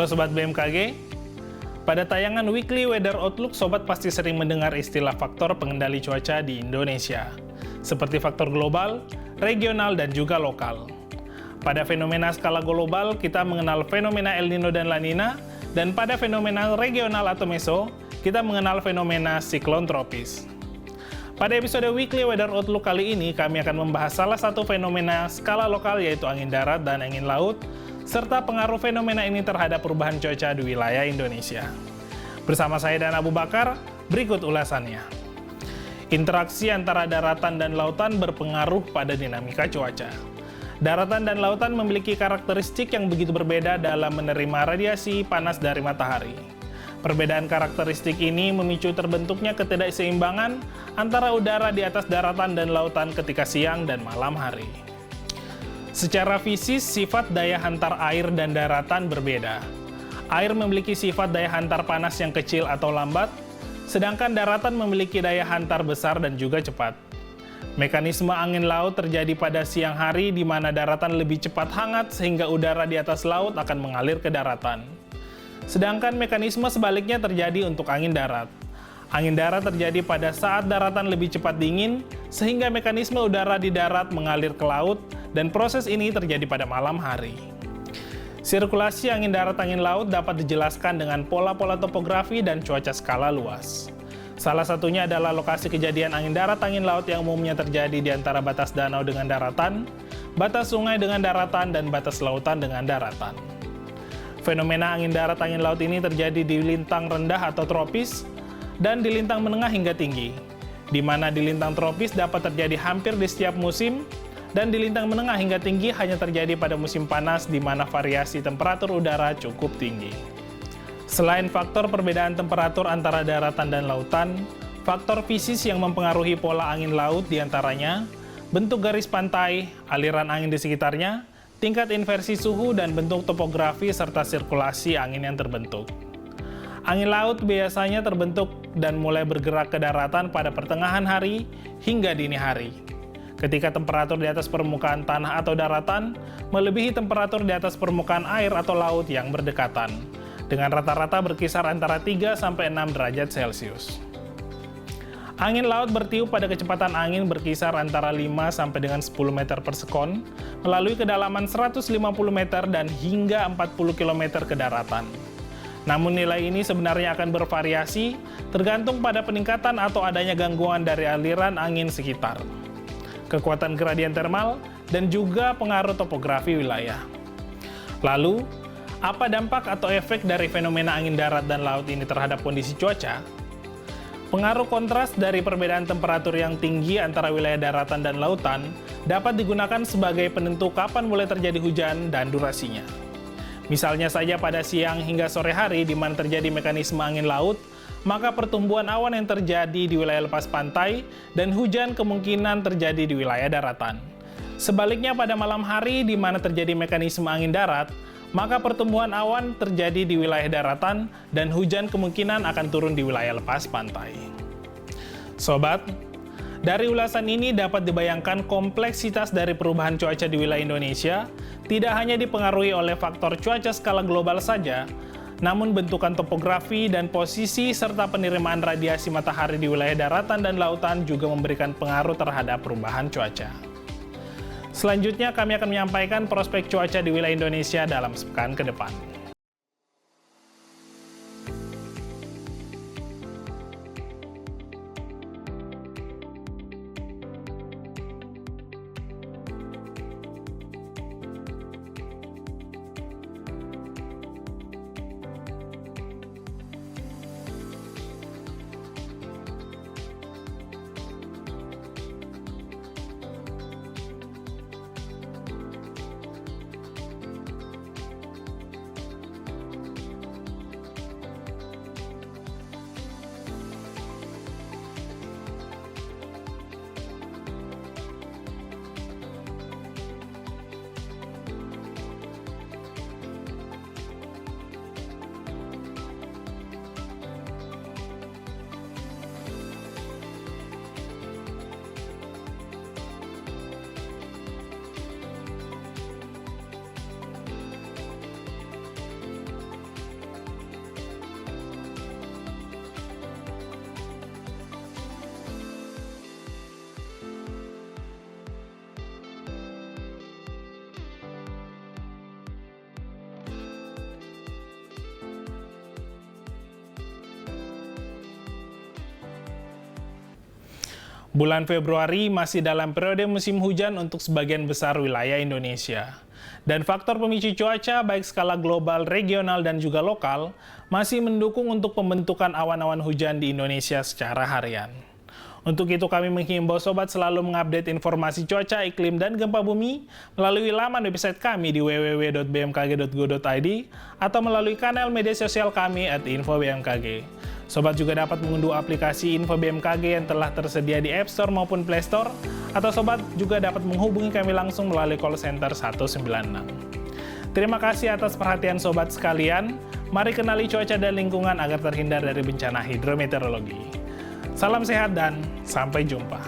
Halo Sobat BMKG, pada tayangan Weekly Weather Outlook, Sobat pasti sering mendengar istilah faktor pengendali cuaca di Indonesia, seperti faktor global, regional, dan juga lokal. Pada fenomena skala global, kita mengenal fenomena El Nino dan La Nina, dan pada fenomena regional atau meso, kita mengenal fenomena siklon tropis. Pada episode Weekly Weather Outlook kali ini, kami akan membahas salah satu fenomena skala lokal, yaitu angin darat dan angin laut, serta pengaruh fenomena ini terhadap perubahan cuaca di wilayah Indonesia. Bersama saya dan Abu Bakar, berikut ulasannya. Interaksi antara daratan dan lautan berpengaruh pada dinamika cuaca. Daratan dan lautan memiliki karakteristik yang begitu berbeda dalam menerima radiasi panas dari matahari. Perbedaan karakteristik ini memicu terbentuknya ketidakseimbangan antara udara di atas daratan dan lautan ketika siang dan malam hari. Secara fisik, sifat daya hantar air dan daratan berbeda. Air memiliki sifat daya hantar panas yang kecil atau lambat, sedangkan daratan memiliki daya hantar besar dan juga cepat. Mekanisme angin laut terjadi pada siang hari di mana daratan lebih cepat hangat sehingga udara di atas laut akan mengalir ke daratan. Sedangkan mekanisme sebaliknya terjadi untuk angin darat. Angin darat terjadi pada saat daratan lebih cepat dingin, sehingga mekanisme udara di darat mengalir ke laut, dan proses ini terjadi pada malam hari. Sirkulasi angin darat angin laut dapat dijelaskan dengan pola-pola topografi dan cuaca skala luas. Salah satunya adalah lokasi kejadian angin darat angin laut yang umumnya terjadi di antara batas danau dengan daratan, batas sungai dengan daratan, dan batas lautan dengan daratan. Fenomena angin darat angin laut ini terjadi di lintang rendah atau tropis, dan di lintang menengah hingga tinggi, di mana di lintang tropis dapat terjadi hampir di setiap musim, dan di lintang menengah hingga tinggi hanya terjadi pada musim panas di mana variasi temperatur udara cukup tinggi. Selain faktor perbedaan temperatur antara daratan dan lautan, faktor fisik yang mempengaruhi pola angin laut diantaranya bentuk garis pantai, aliran angin di sekitarnya, tingkat inversi suhu, dan bentuk topografi serta sirkulasi angin yang terbentuk. Angin laut biasanya terbentuk dan mulai bergerak ke daratan pada pertengahan hari hingga dini hari, ketika temperatur di atas permukaan tanah atau daratan melebihi temperatur di atas permukaan air atau laut yang berdekatan, dengan rata-rata berkisar antara 3-6 derajat Celcius. Angin laut bertiup pada kecepatan angin berkisar antara 5 sampai dengan 10 meter per sekon, melalui kedalaman 150 meter dan hingga 40 km ke daratan. Namun nilai ini sebenarnya akan bervariasi tergantung pada peningkatan atau adanya gangguan dari aliran angin sekitar, kekuatan gradien termal, dan juga pengaruh topografi wilayah. Lalu, apa dampak atau efek dari fenomena angin darat dan laut ini terhadap kondisi cuaca? Pengaruh kontras dari perbedaan temperatur yang tinggi antara wilayah daratan dan lautan dapat digunakan sebagai penentu kapan mulai terjadi hujan dan durasinya. Misalnya saja pada siang hingga sore hari di mana terjadi mekanisme angin laut, maka pertumbuhan awan yang terjadi di wilayah lepas pantai dan hujan kemungkinan terjadi di wilayah daratan. Sebaliknya pada malam hari di mana terjadi mekanisme angin darat, maka pertumbuhan awan terjadi di wilayah daratan dan hujan kemungkinan akan turun di wilayah lepas pantai. Sobat, dari ulasan ini dapat dibayangkan kompleksitas dari perubahan cuaca di wilayah Indonesia tidak hanya dipengaruhi oleh faktor cuaca skala global saja, namun bentukan topografi dan posisi serta penerimaan radiasi matahari di wilayah daratan dan lautan juga memberikan pengaruh terhadap perubahan cuaca. Selanjutnya kami akan menyampaikan prospek cuaca di wilayah Indonesia dalam sepekan ke depan. Bulan Februari masih dalam periode musim hujan untuk sebagian besar wilayah Indonesia. Dan faktor pemicu cuaca baik skala global, regional, dan juga lokal masih mendukung untuk pembentukan awan-awan hujan di Indonesia secara harian. Untuk itu kami menghimbau sobat selalu mengupdate informasi cuaca, iklim, dan gempa bumi melalui laman website kami di www.bmkg.go.id atau melalui kanal media sosial kami @infobmkg. Sobat juga dapat mengunduh aplikasi Info BMKG yang telah tersedia di App Store maupun Play Store, atau sobat juga dapat menghubungi kami langsung melalui call center 196. Terima kasih atas perhatian sobat sekalian. Mari kenali cuaca dan lingkungan agar terhindar dari bencana hidrometeorologi. Salam sehat dan sampai jumpa.